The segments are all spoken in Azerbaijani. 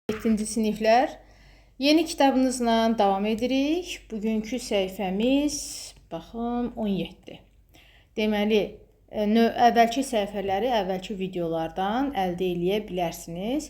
7-ci siniflər yeni kitabımızla davam edirik. Bugünkü səhifəmiz baxın 17. Deməli, əvvəlki səhifələri əvvəlki videolardan əldə edə bilərsiniz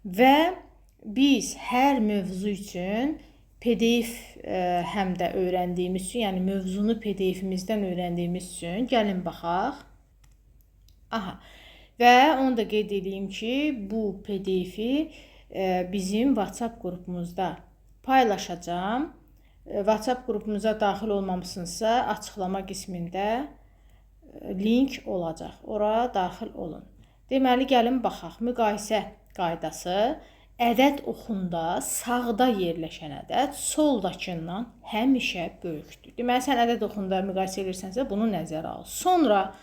və biz hər mövzu üçün PDF həm də öyrəndiyimiz üçün, yəni mövzunu PDF-imizdən öyrəndiyimiz üçün gəlin baxaq. Aha. Və onu da qeyd edeyim ki, bu PDF-i bizim WhatsApp qrupumuzda paylaşacağım. WhatsApp qrupumuza daxil olmamısınızsa, açıqlama qismində link olacaq. Ora daxil olun. Deməli, gəlin baxaq. Müqayisə qaydası. Ədəd oxunda sağda yerləşən ədəd soldakından həmişə böyükdür. Deməli, sən ədəd oxunda müqayisə edirsənsə, bunu nəzərə al. Sonra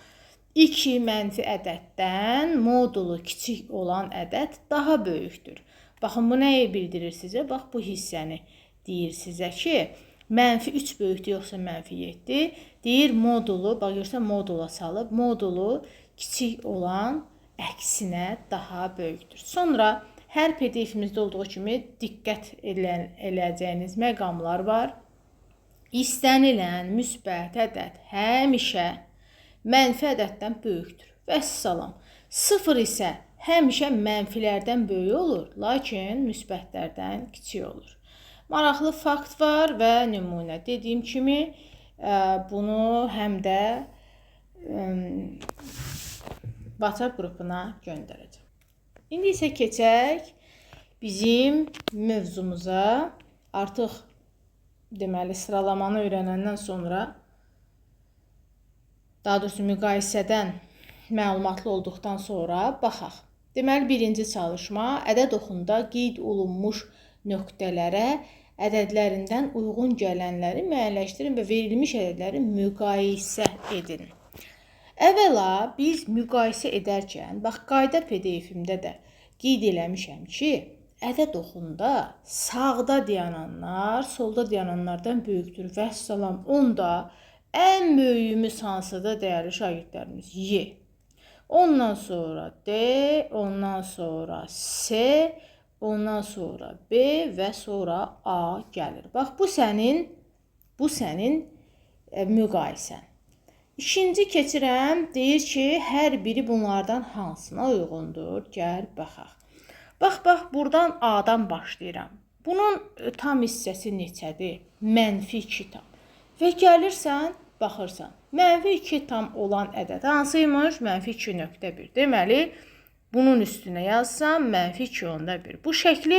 2 mənfi ədəddən modulu kiçik olan ədəd daha böyükdür. Baxın, bu nəyi bildirir sizə? Bax, bu hissəni deyir sizə ki, mənfi 3 böyükdür, yoxsa mənfi 7. Deyir, modulu, bax, görürsən, modula salıb, modulu kiçik olan əksinə daha böyükdür. Sonra hər PDF-imizdə olduğu kimi diqqət edəcəyiniz məqamlar var. İstənilən müsbət ədəd həmişə mənfi ədəddən böyükdür. Vəssalam. 0 isə həmişə mənfilərdən böyük olur, lakin müsbətlərdən kiçik olur. Maraqlı fakt var və nümunə. Dediyim kimi, bunu həm də WhatsApp qrupuna göndərəcəm. İndi isə keçək bizim mövzumuza. Artıq deməli sıralamanı öyrənəndən sonra, daha doğrusu müqayisədən məlumatlı olduqdan sonra baxaq. Deməli, birinci çalışma, ədəd oxunda qeyd olunmuş nöqtələrə ədədlərindən uyğun gələnləri müəyyənləşdirin və verilmiş ədədləri müqayisə edin. Əvvəla biz müqayisə edərkən, bax, qayda PDF-imdə də qeyd eləmişəm ki, ədəd oxunda sağda dayananlar solda dayananlardan böyükdür. Vəssalam, onda ən böyüyümüz hansıdır, dəyərli şagirdlərimiz? Y. Ondan sonra D, ondan sonra S, ondan sonra B və sonra A gəlir. Bax, bu sənin müqayisən. İkinci keçirəm, deyir ki, hər biri bunlardan hansına uyğundur? Gəl, baxaq. Bax, buradan A-dan başlayıram. Bunun tam hissəsi neçədir? Mənfi 2 tam. Və gəlirsən, baxırsan. Mənfi 2 tam olan ədəd hansıymış? Mənfi 2.1. Deməli, bunun üstünə yazsam, mənfi 2.1. Bu şəkli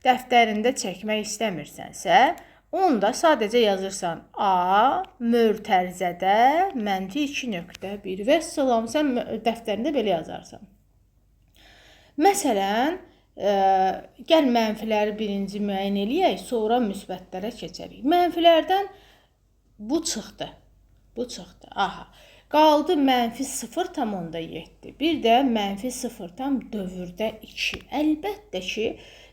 dəftərində çəkmək istəmirsənsə, onda sadəcə yazırsan A mötərizədə mənfi 2.1. Vəssalam, sən dəftərində belə yazarsan. Məsələn, gəl mənfiləri birinci müəyyən eləyək, sonra müsbətlərə keçərik. Mənfilərdən bu çıxdı. Aha. Qaldı mənfi 0,7. Bir də mənfi 0,2. Əlbəttə ki,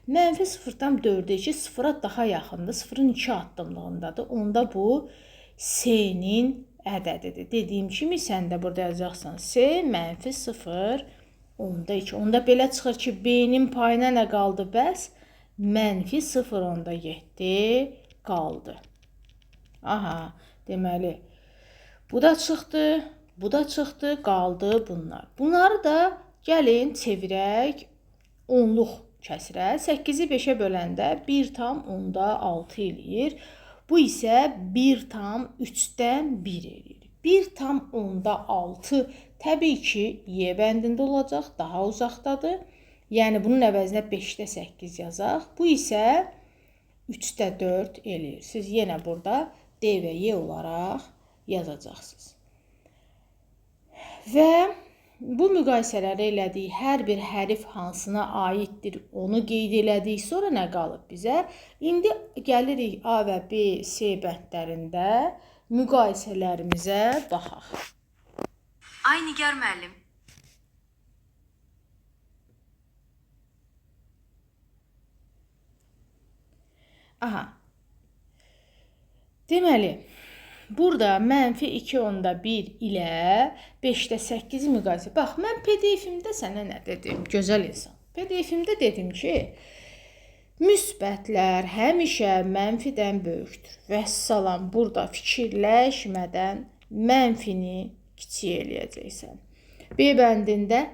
mənfi 0,2 sıfıra daha yaxındır. 0-ın 2 addımlığındadır. Onda bu S-nin ədədidir. Dediyim kimi, sən də burada yazacaqsan S mənfi 0,2. Onda belə çıxır ki, B-nin payına nə qaldı bəs? Mənfi 0,7 qaldı. Aha, deməli, bu da çıxdı, qaldı bunlar. Bunları da gəlin çevirək, onluq kəsrə. 8-i 5-ə böləndə 1,6 eləyir. Bu isə 1,3-dən 1 eləyir. 1,6 təbii ki, Y bəndində olacaq, daha uzaqdadır. Yəni, bunun əvəzinə 5-də 8 yazaq. Bu isə 3-də 4 eləyir. Siz yenə burada D və Y olaraq yazacaqsınız. Və bu müqayisələri elədik, hər bir hərf hansına aiddir, onu qeyd elədik. Sonra nə qalıb bizə? İndi gəlirik A və B, S bəndlərində müqayisələrimizə baxaq. Ay Nigar müəllim. Aha. Deməli, burada mənfi 2.1 ilə 5-də 8 müqayisə. Bax, mən PDF-imdə sənə nə dedim? Gözəl insan. PDF-imdə dedim ki, Müsbətlər həmişə mənfidən böyükdür. Vəssalam, burada fikirləşmədən mənfini kiçik eləyəcəksən. B bəndində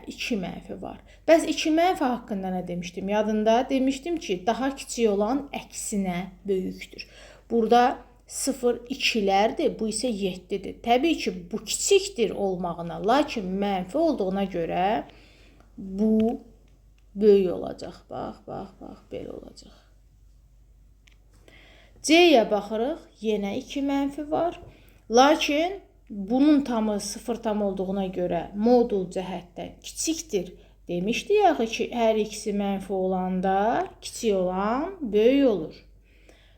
2 mənfi var. Bəs 2 mənfi haqqında nə demişdim? Yadında demişdim ki, daha kiçik olan əksinə böyükdür. Burada 0 2-lərdir, bu isə 7-dir. Təbii ki, bu kiçikdir olmağına, lakin mənfi olduğuna görə bu böyük olacaq. Bax, belə olacaq. C-yə baxırıq, yenə 2 mənfi var. Lakin bunun tamı 0 tam olduğuna görə modul cəhətdən kiçikdir. Demişdik axı ki, hər ikisi mənfi olanda kiçik olan böyük olur.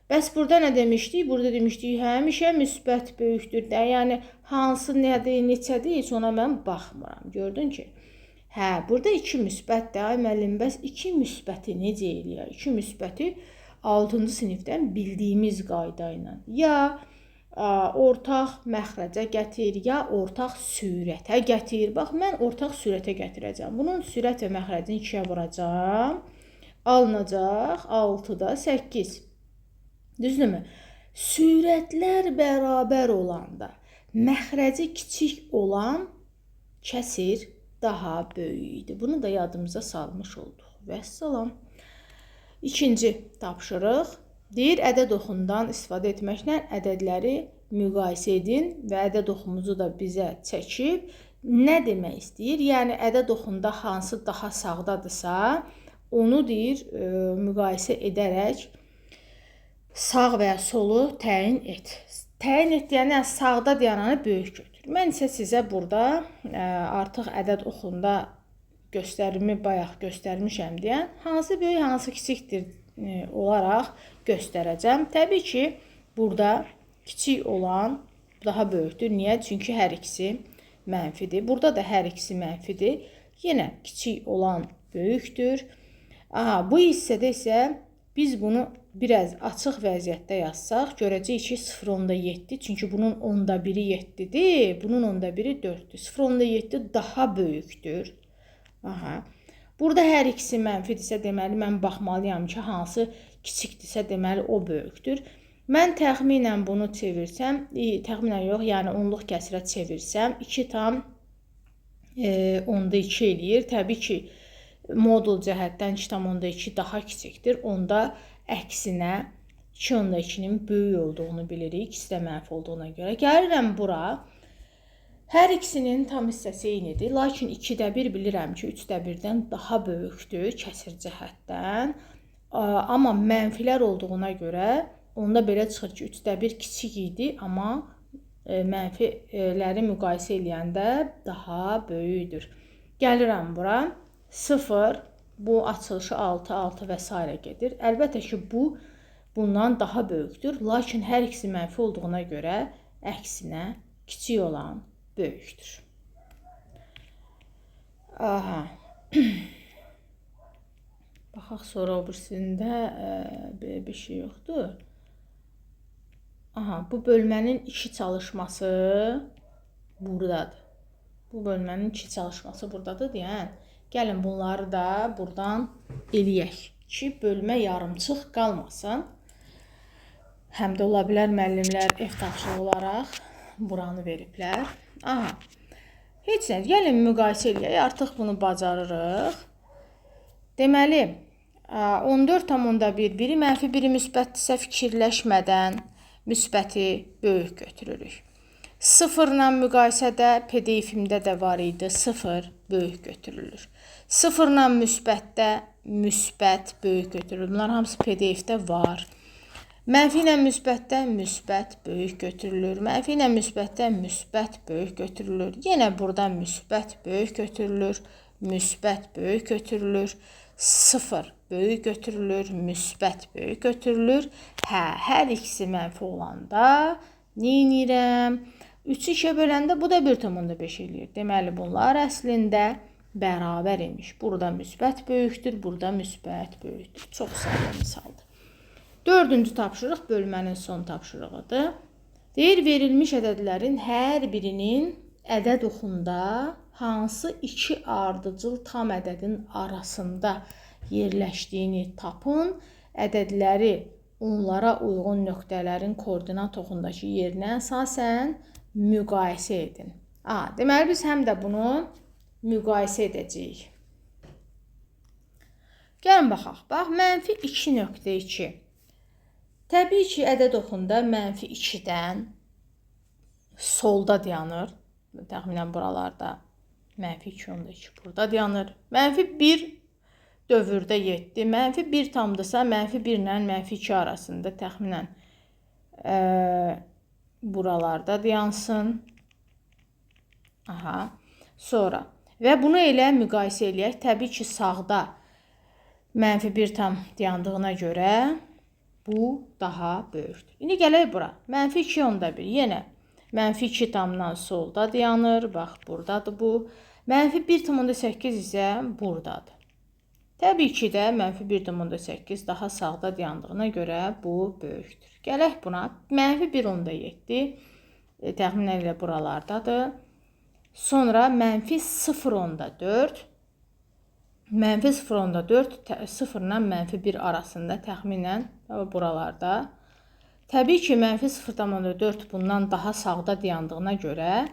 Bəs burada nə demişdik? Burada demişdik, həmişə müsbət böyükdür. Yəni, hansı nədir, neçədir, heç ona mən baxmıram. Gördün ki, burada 2 müsbətdir. Ay müəllim, bəs 2 müsbəti necə eləyək? 2 müsbəti 6-cı sinifdən bildiyimiz qayda ilə ya ortaq məxrəcə gətir, ya ortaq sürətə gətir. Bax, mən ortaq sürətə gətirəcəm. Bunun sürət və məxrəcini 2-yə vuracam. Alınacaq 6-da 8. Düzdürmü? Sürətlər bərabər olanda məxrəci kiçik olan kəsir daha böyük idi. Bunu da yadımıza salmış olduq. Vəssalam. İkinci tapşırıq. Deyir, ədəd oxundan istifadə etməklə ədədləri müqayisə edin və ədəd oxumuzu da bizə çəkib. Nə demək istəyir? Yəni, ədəd oxunda hansı daha sağdadırsa, onu deyir, müqayisə edərək sağ və ya solu təyin et. Təyin et deyəni sağda deyəni böyük götür. Mən isə sizə burada artıq ədəd oxunda göstərimi bayaq göstərmişəm deyən hansı böyük, hansı kiçikdir olaraq göstərəcəm. Təbii ki, burada kiçik olan daha böyükdür. Niyə? Çünki hər ikisi mənfidir. Burada da hər ikisi mənfidir. Yenə kiçik olan böyükdür. Bu hissədə isə biz bunu biraz açıq vəziyyətdə yazsaq, görəcəyik ki, 0.7, çünki bunun 1/10 7-dir, bunun 1/10 4-dür. 0.7 daha böyükdür. Burada hər ikisi mənfidirsə, deməli, mən baxmalıyam ki, hansı kiçikdirsə, deməli, o böyükdür. Mən təxminən bunu çevirsəm, təxminən yox, yəni onluq kəsirə çevirsəm, 2 tam 10-2 eləyir. Təbii ki, modul cəhətdən 2 tam 10-2 daha kiçikdir. Onda əksinə 2/2-nin böyük olduğunu bilirik. İkisi də mənfi olduğuna görə. Gəlirəm bura. Hər ikisinin tam hissəsi eynidir. Lakin 2-də 1 bilirəm ki, 3-də 1-dən daha böyükdür kəsir cəhətdən. Amma mənfilər olduğuna görə onda belə çıxır ki, 3-də 1 kiçik idi, amma mənfiləri müqayisə eləyəndə daha böyükdür. Gəlirəm bura. 0, bu açılışı 6, 6 və s. gedir. Əlbəttə ki, bu bundan daha böyükdür. Lakin hər ikisi mənfi olduğuna görə əksinə kiçik olan böyükdür. Baxaq sonra o birisində bir şey yoxdur. Bu bölmənin 2 çalışması buradadır. Bu bölmənin 2 çalışması buradadır deyən. Gəlin bunları da buradan eləyək ki, bölmə yarımçıq qalmasın. Həm də ola bilər müəllimlər ev tapşırığı olaraq buranı veriblər. Heç nə, gəlin müqayisə eləyək. Artıq bunu bacarırıq. Deməli, 14/1, biri mənfi, biri müsbətdirsə fikirləşmədən müsbəti böyük götürürük. 0-la müqayisədə PDF-imdə də var idi. 0 böyük götürülür. 0-la müsbətdə müsbət böyük götürülür. Bunlar hamısı PDF-də var. Mənfi ilə müsbətdə müsbət böyük götürülür. Mənfi ilə müsbətdə müsbət böyük götürülür. Yenə burada müsbət böyük götürülür. Müsbət böyük götürülür. 0 böyük götürülür. Müsbət böyük götürülür. Hər ikisi mənfi olanda neynirəm? 3-ü 2-yə böləndə bu da 1/5 eləyir. Deməli, bunlar əslində bərabər imiş. Burada müsbət böyükdür, burada müsbət böyükdür. Çox sadə misaldır. 4-cü tapşırıq bölmənin son tapşırığıdır. Deyir, verilmiş ədədlərin hər birinin ədəd oxunda hansı iki ardıcıl tam ədədin arasında yerləşdiyini tapın. Ədədləri onlara uyğun nöqtələrin koordinat oxundakı yerinə əsasən müqayisə edin. Deməli, biz həm də bunu müqayisə edəcəyik. Gəlin baxaq. Bax, -2.2. Təbii ki, ədəd oxunda -2-dən solda dayanır. Təxminən buralarda -2.2 burada dayanır. -1 dövrdə 7. -1 tamdırsa, -1 ilə -2 arasında təxminən buralarda dayansın. Sonra və bunu elə müqayisə eləyək. Təbii ki, sağda -1 tam dayandığına görə bu daha böyükdür. İndi gələk bura. -2.1. Yenə -2 tamdan solda dayanır. Bax, buradadır bu. -1.8 isə buradadır. Təbii ki də -1.8 daha sağda dayandığına görə bu böyükdür. Gələk buna. -1.7 təxminən elə buralardadır. Sonra -0.4. -0.4 0 ilə -1 arasında təxminən buralarda. Təbii ki, -0.4 bundan daha sağda dayandığına görə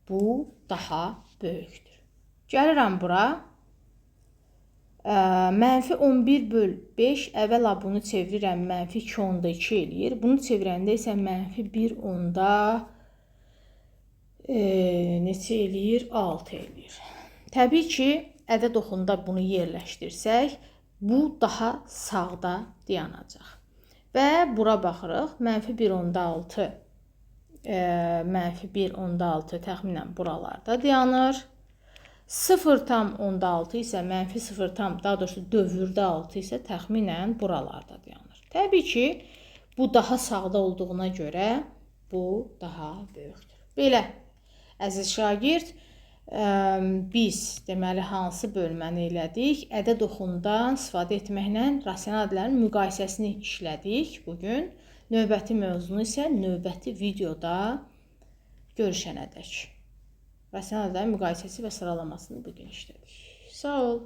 bu daha böyükdür. Gəlirəm bura. -11/5 əvvəla bunu çevirirəm -2.2 eləyir. Bunu çevirəndə isə -1.6 eləyir? 6 eləyir. Təbii ki, ədəd oxunda bunu yerləşdirsək, bu daha sağda dayanacaq. Və bura baxırıq. -1.6 -1.6 təxminən buralarda dayanır. 0.6 isə -0, daha doğrusu dövrdə 6 isə təxminən buralarda dayanır. Təbii ki, bu daha sağda olduğuna görə bu daha böyükdür. Belə, əziz şagird, biz deməli hansı bölməni elədik? Ədəd oxundan istifadə etməklə rasional ədədlərin müqayisəsini işlədik bugün. Növbəti mövzunu isə növbəti videoda görüşənədək. Rasional ədədlərin müqayisəsi və sıralamasını bugün işlədik. Sağ ol.